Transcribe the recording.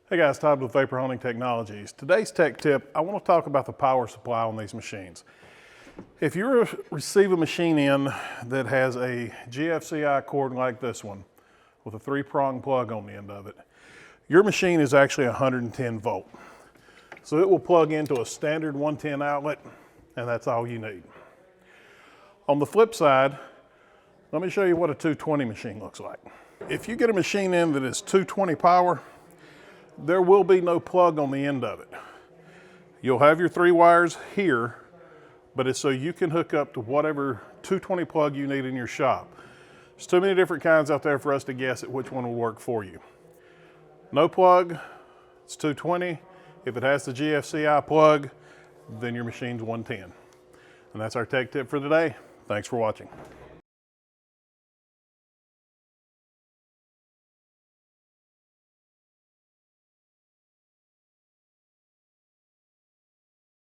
Hey guys, Todd with Vapor Hunting Technologies. Today's tech tip, I want to talk about the power supply on these machines. If you receive a machine in that has a GFCI cord like this one with a 3-prong plug on the end of it, your machine is actually 110 volt. So it will plug into a standard 110 outlet and that's all you need. On the flip side, let me show you what a 220 machine looks like. If you get a machine in that is 220 power, there will be no plug on the end of it. You'll have your 3 wires here, but it's so you can hook up to whatever 220 plug you need in your shop. There's too many different kinds out there for us to guess at which one will work for you. No plug, it's 220. If it has the GFCI plug, then your machine's 110. And that's our tech tip for today. Thanks for watching.